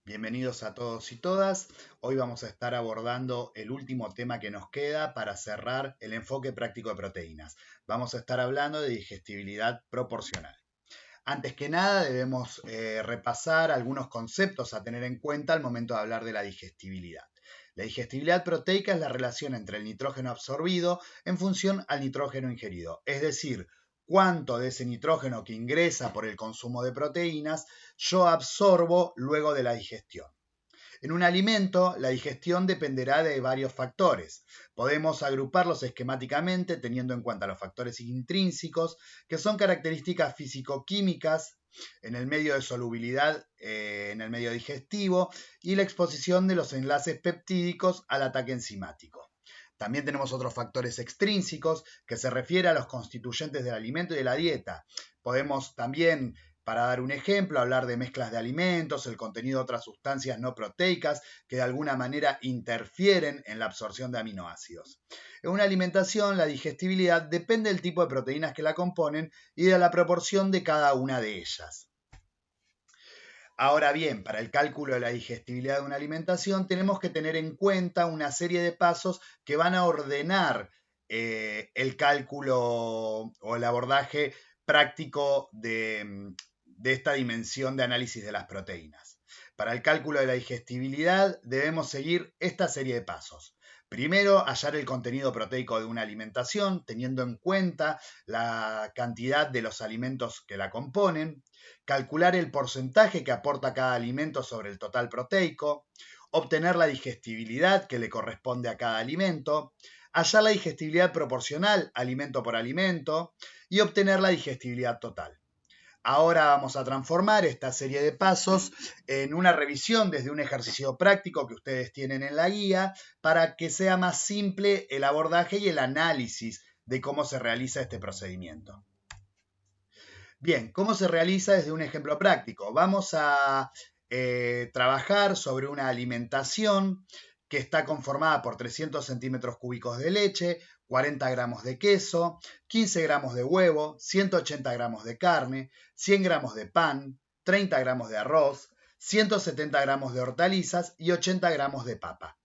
Bienvenidos a todos y todas. Hoy vamos a estar abordando el último tema que nos queda para cerrar el enfoque práctico de proteínas. Vamos a estar hablando de digestibilidad proporcional. Antes que nada, debemos repasar algunos conceptos a tener en cuenta al momento de hablar de la digestibilidad. La digestibilidad proteica es la relación entre el nitrógeno absorbido en función al nitrógeno ingerido, es decir, cuánto de ese nitrógeno que ingresa por el consumo de proteínas yo absorbo luego de la digestión. En un alimento, la digestión dependerá de varios factores. Podemos agruparlos esquemáticamente teniendo en cuenta los factores intrínsecos, que son características físico-químicas en el medio de solubilidad, en el medio digestivo, y la exposición de los enlaces peptídicos al ataque enzimático. También tenemos otros factores extrínsecos que se refieren a los constituyentes del alimento y de la dieta. Podemos también, para dar un ejemplo, hablar de mezclas de alimentos, el contenido de otras sustancias no proteicas que de alguna manera interfieren en la absorción de aminoácidos. En una alimentación, la digestibilidad depende del tipo de proteínas que la componen y de la proporción de cada una de ellas. Ahora bien, para el cálculo de la digestibilidad de una alimentación tenemos que tener en cuenta una serie de pasos que van a ordenar el cálculo o el abordaje práctico de esta dimensión de análisis de las proteínas. Para el cálculo de la digestibilidad debemos seguir esta serie de pasos. Primero, hallar el contenido proteico de una alimentación, teniendo en cuenta la cantidad de los alimentos que la componen. Calcular el porcentaje que aporta cada alimento sobre el total proteico. Obtener la digestibilidad que le corresponde a cada alimento. Hallar la digestibilidad proporcional, alimento por alimento. Y obtener la digestibilidad total. Ahora vamos a transformar esta serie de pasos en una revisión desde un ejercicio práctico que ustedes tienen en la guía para que sea más simple el abordaje y el análisis de cómo se realiza este procedimiento. Bien, ¿cómo se realiza desde un ejemplo práctico? Vamos a trabajar sobre una alimentación que está conformada por 300 centímetros cúbicos de leche, 40 gramos de queso, 15 gramos de huevo, 180 gramos de carne, 100 gramos de pan, 30 gramos de arroz, 170 gramos de hortalizas y 80 gramos de papa.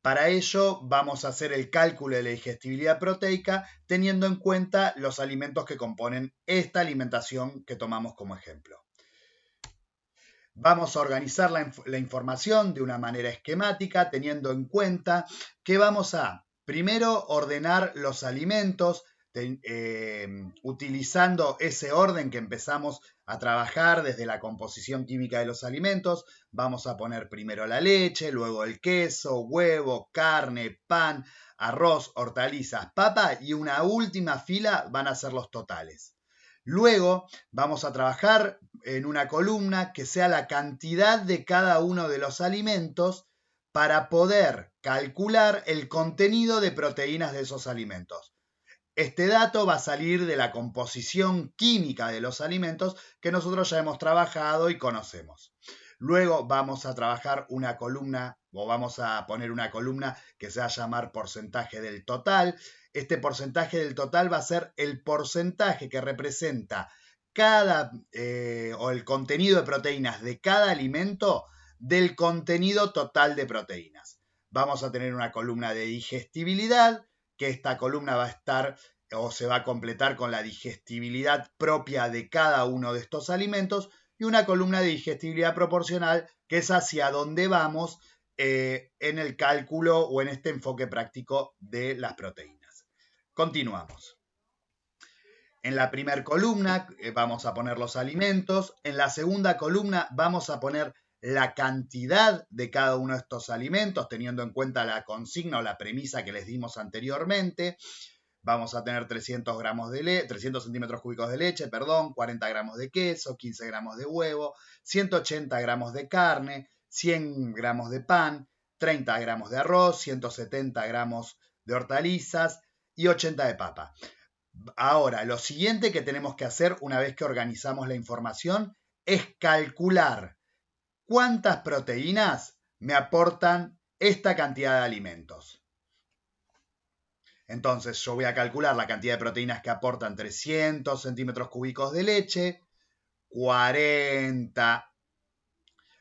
Para ello vamos a hacer el cálculo de la digestibilidad proteica teniendo en cuenta los alimentos que componen esta alimentación que tomamos como ejemplo. Vamos a organizar la información de una manera esquemática teniendo en cuenta que vamos a primero ordenar los alimentos utilizando ese orden que empezamos a trabajar desde la composición química de los alimentos. Vamos a poner primero la leche, luego el queso, huevo, carne, pan, arroz, hortalizas, papa y una última fila van a ser los totales. Luego vamos a trabajar en una columna que sea la cantidad de cada uno de los alimentos para poder calcular el contenido de proteínas de esos alimentos. Este dato va a salir de la composición química de los alimentos que nosotros ya hemos trabajado y conocemos. Luego vamos a trabajar una columna o vamos a poner una columna que se va a llamar porcentaje del total. Este porcentaje del total va a ser el porcentaje que representa o el contenido de proteínas de cada alimento del contenido total de proteínas. Vamos a tener una columna de digestibilidad, que esta columna va a estar o se va a completar con la digestibilidad propia de cada uno de estos alimentos y una columna de digestibilidad proporcional que es hacia donde vamos en el cálculo o en este enfoque práctico de las proteínas. Continuamos. En la primera columna vamos a poner los alimentos, en la segunda columna vamos a poner la cantidad de cada uno de estos alimentos, teniendo en cuenta la consigna o la premisa que les dimos anteriormente. Vamos a tener 300 centímetros cúbicos de leche, 40 gramos de queso, 15 gramos de huevo, 180 gramos de carne, 100 gramos de pan, 30 gramos de arroz, 170 gramos de hortalizas y 80 de papa. Ahora, lo siguiente que tenemos que hacer una vez que organizamos la información es calcular cuántas proteínas me aportan esta cantidad de alimentos. Entonces yo voy a calcular la cantidad de proteínas que aportan 300 centímetros cúbicos de leche, 40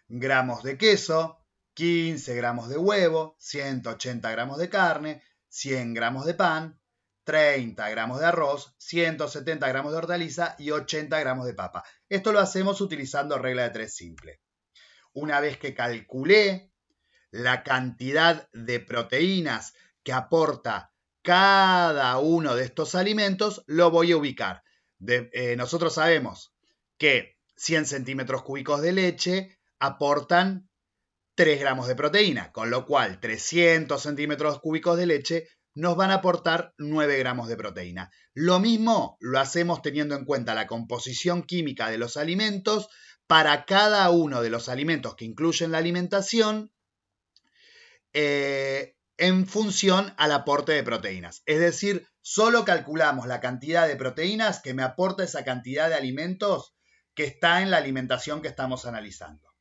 gramos de queso, 15 gramos de huevo, 180 gramos de carne, 100 gramos de pan, 30 gramos de arroz, 170 gramos de hortaliza y 80 gramos de papa. Esto lo hacemos utilizando regla de 3 simple. Una vez que calculé la cantidad de proteínas que aporta cada uno de estos alimentos, lo voy a ubicar. Nosotros sabemos que 100 centímetros cúbicos de leche aportan 3 gramos de proteína, con lo cual 300 centímetros cúbicos de leche nos van a aportar 9 gramos de proteína. Lo mismo lo hacemos teniendo en cuenta la composición química de los alimentos para cada uno de los alimentos que incluyen la alimentación en función al aporte de proteínas. Es decir, solo calculamos la cantidad de proteínas que me aporta esa cantidad de alimentos que está en la alimentación que estamos analizando.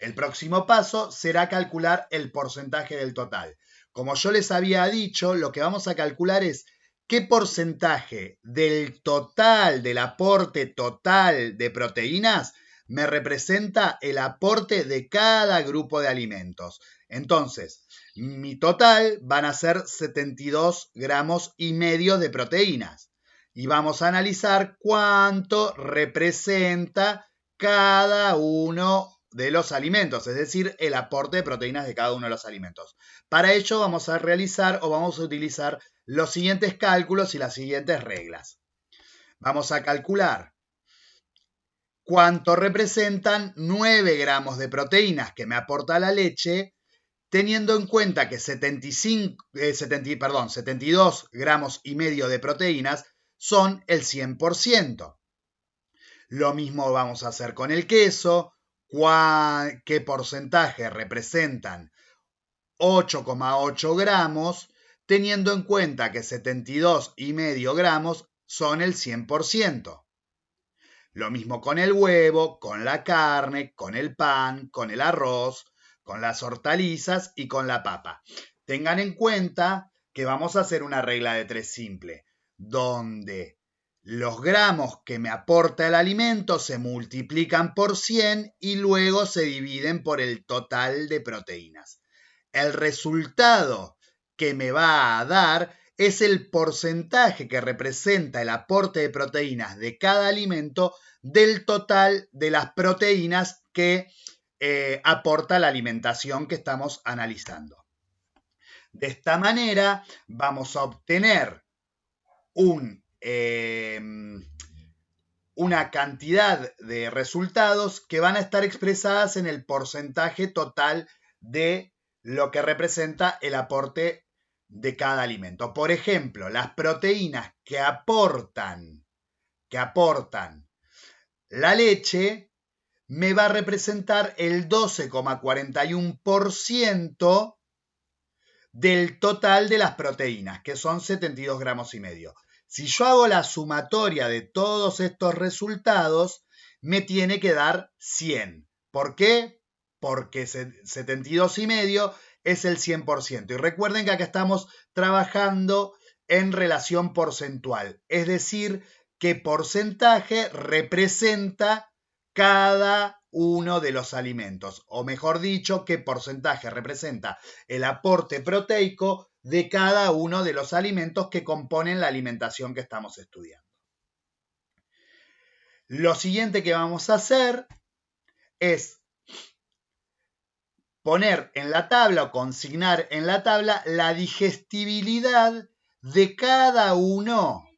El próximo paso será calcular el porcentaje del total. Como yo les había dicho, lo que vamos a calcular es qué porcentaje del total, del aporte total de proteínas, me representa el aporte de cada grupo de alimentos. Entonces, mi total van a ser 72 gramos y medio de proteínas. Y vamos a analizar cuánto representa cada uno de los alimentos, es decir, el aporte de proteínas de cada uno de los alimentos. Para ello vamos a realizar o vamos a utilizar los siguientes cálculos y las siguientes reglas. Vamos a calcular cuánto representan 9 gramos de proteínas que me aporta la leche, teniendo en cuenta que 72 gramos y medio de proteínas son el 100%. Lo mismo vamos a hacer con el queso, qué porcentaje representan 8,8 gramos, teniendo en cuenta que 72,5 gramos son el 100%. Lo mismo con el huevo, con la carne, con el pan, con el arroz, con las hortalizas y con la papa. Tengan en cuenta que vamos a hacer una regla de 3 simple, donde los gramos que me aporta el alimento se multiplican por 100 y luego se dividen por el total de proteínas. El resultado que me va a dar es el porcentaje que representa el aporte de proteínas de cada alimento del total de las proteínas que aporta la alimentación que estamos analizando. De esta manera vamos a obtener una cantidad de resultados que van a estar expresadas en el porcentaje total de lo que representa el aporte de cada alimento. Por ejemplo, las proteínas que aportan la leche me va a representar el 12,41% del total de las proteínas, que son 72 gramos y medio. Si yo hago la sumatoria de todos estos resultados, me tiene que dar 100. ¿Por qué? Porque 72,5 es el 100%. Y recuerden que acá estamos trabajando en relación porcentual, es decir, qué porcentaje representa cada uno de los alimentos, o mejor dicho, qué porcentaje representa el aporte proteico de cada uno de los alimentos que componen la alimentación que estamos estudiando. Lo siguiente que vamos a hacer es poner en la tabla o consignar en la tabla la digestibilidad de cada uno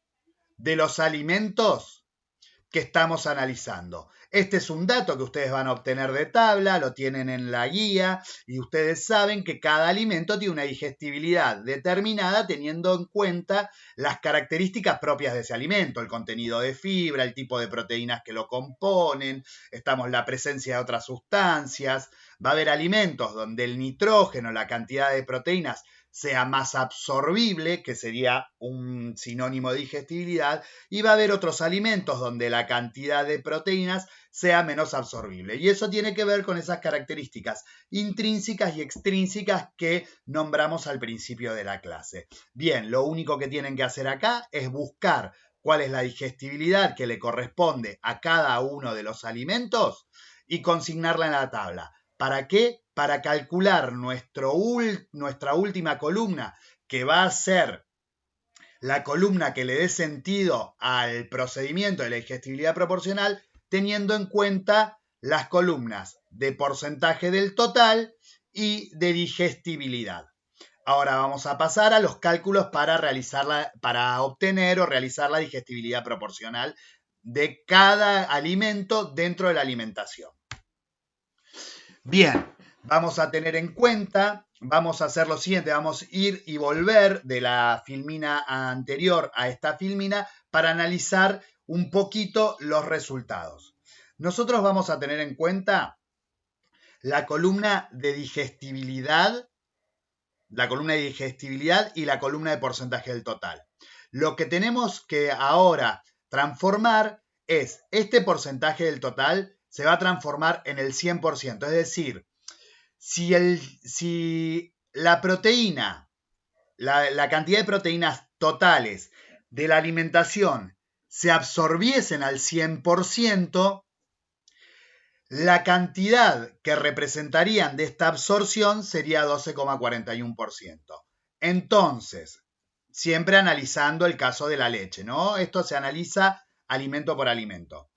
de los alimentos que estamos analizando. Este es un dato que ustedes van a obtener de tabla, lo tienen en la guía y ustedes saben que cada alimento tiene una digestibilidad determinada teniendo en cuenta las características propias de ese alimento, el contenido de fibra, el tipo de proteínas que lo componen, la presencia de otras sustancias. Va a haber alimentos donde el nitrógeno, la cantidad de proteínas, sea más absorbible, que sería un sinónimo de digestibilidad, y va a haber otros alimentos donde la cantidad de proteínas sea menos absorbible. Y eso tiene que ver con esas características intrínsecas y extrínsecas que nombramos al principio de la clase. Bien, lo único que tienen que hacer acá es buscar cuál es la digestibilidad que le corresponde a cada uno de los alimentos y consignarla en la tabla. ¿Para qué? Para calcular nuestra última columna, que va a ser la columna que le dé sentido al procedimiento de la digestibilidad proporcional, teniendo en cuenta las columnas de porcentaje del total y de digestibilidad. Ahora vamos a pasar a los cálculos para obtener o realizar la digestibilidad proporcional de cada alimento dentro de la alimentación. Bien, vamos a tener en cuenta, vamos a hacer lo siguiente, vamos a ir y volver de la filmina anterior a esta filmina para analizar un poquito los resultados. Nosotros vamos a tener en cuenta la columna de digestibilidad y la columna de porcentaje del total. Lo que tenemos que ahora transformar es este porcentaje del total se va a transformar en el 100%. Es decir, si la proteína, la cantidad de proteínas totales de la alimentación se absorbiesen al 100%, la cantidad que representarían de esta absorción sería 12,41%. Entonces, siempre analizando el caso de la leche, ¿no? Esto se analiza alimento por alimento.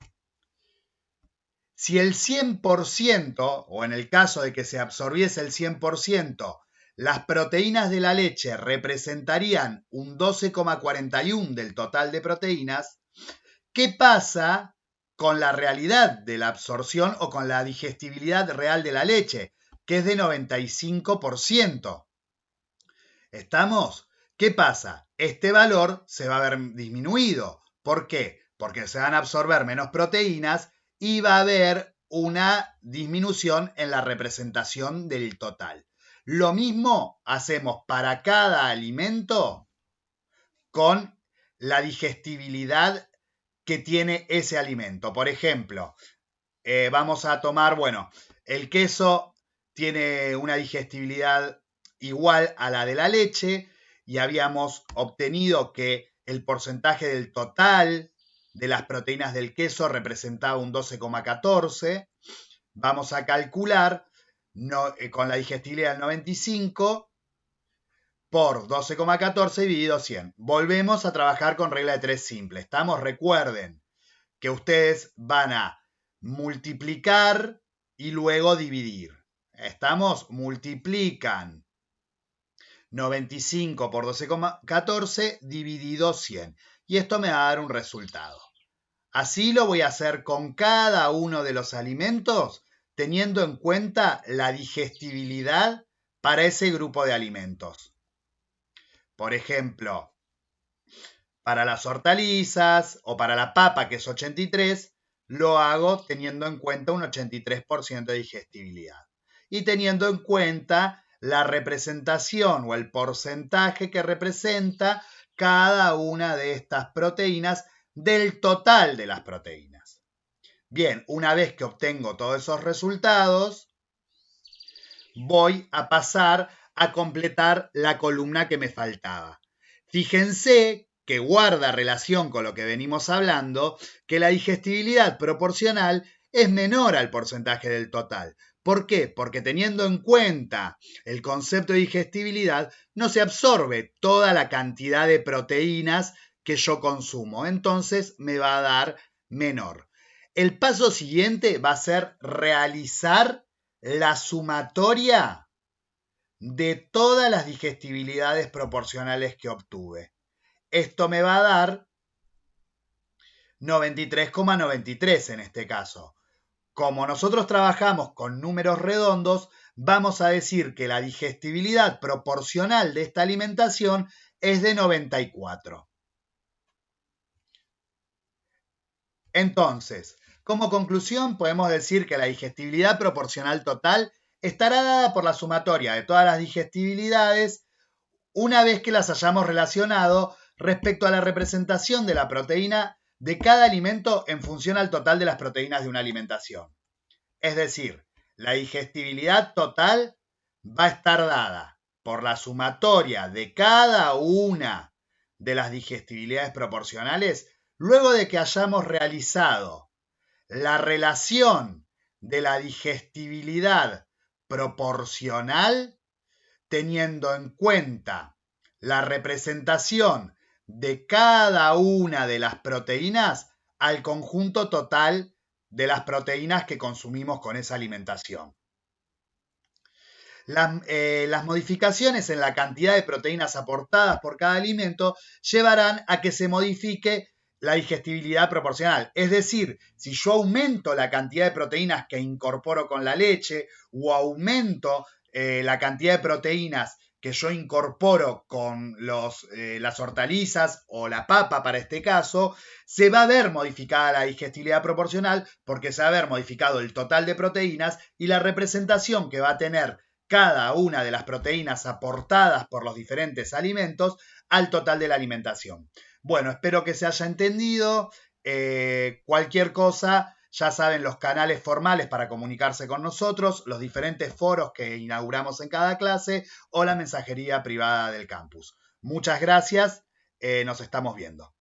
Si el 100%, o en el caso de que se absorbiese el 100%, las proteínas de la leche representarían un 12,41% del total de proteínas, ¿qué pasa con la realidad de la absorción o con la digestibilidad real de la leche, que es de 95%? ¿Estamos? ¿Qué pasa? Este valor se va a ver disminuido. ¿Por qué? Porque se van a absorber menos proteínas y va a haber una disminución en la representación del total. Lo mismo hacemos para cada alimento con la digestibilidad que tiene ese alimento. Por ejemplo, vamos a tomar, el queso tiene una digestibilidad igual a la de la leche y habíamos obtenido que el porcentaje del total de las proteínas del queso representaba un 12,14. Vamos a calcular con la digestibilidad del 95 por 12,14 dividido 100. Volvemos a trabajar con regla de 3 simple. ¿Estamos? Recuerden que ustedes van a multiplicar y luego dividir. ¿Estamos? Multiplican 95 por 12,14 dividido 100. Y esto me va a dar un resultado. Así lo voy a hacer con cada uno de los alimentos, teniendo en cuenta la digestibilidad para ese grupo de alimentos. Por ejemplo, para las hortalizas o para la papa, que es 83, lo hago teniendo en cuenta un 83% de digestibilidad. Y teniendo en cuenta la representación o el porcentaje que representa cada una de estas proteínas del total de las proteínas. Bien, una vez que obtengo todos esos resultados, voy a pasar a completar la columna que me faltaba. Fíjense que guarda relación con lo que venimos hablando, que la digestibilidad proporcional es menor al porcentaje del total. ¿Por qué? Porque teniendo en cuenta el concepto de digestibilidad, no se absorbe toda la cantidad de proteínas que yo consumo. Entonces me va a dar menor. El paso siguiente va a ser realizar la sumatoria de todas las digestibilidades proporcionales que obtuve. Esto me va a dar 93,93 en este caso. Como nosotros trabajamos con números redondos, vamos a decir que la digestibilidad proporcional de esta alimentación es de 94. Entonces, como conclusión, podemos decir que la digestibilidad proporcional total estará dada por la sumatoria de todas las digestibilidades una vez que las hayamos relacionado respecto a la representación de la proteína de cada alimento en función al total de las proteínas de una alimentación. Es decir, la digestibilidad total va a estar dada por la sumatoria de cada una de las digestibilidades proporcionales luego de que hayamos realizado la relación de la digestibilidad proporcional teniendo en cuenta la representación de cada una de las proteínas al conjunto total de las proteínas que consumimos con esa alimentación. Las modificaciones en la cantidad de proteínas aportadas por cada alimento llevarán a que se modifique la digestibilidad proporcional. Es decir, si yo aumento la cantidad de proteínas que incorporo con la leche o aumento la cantidad de proteínas que yo incorporo con las hortalizas o la papa para este caso, se va a ver modificada la digestibilidad proporcional porque se va a ver modificado el total de proteínas y la representación que va a tener cada una de las proteínas aportadas por los diferentes alimentos al total de la alimentación. Bueno, espero que se haya entendido. Cualquier cosa, ya saben los canales formales para comunicarse con nosotros, los diferentes foros que inauguramos en cada clase o la mensajería privada del campus. Muchas gracias, nos estamos viendo.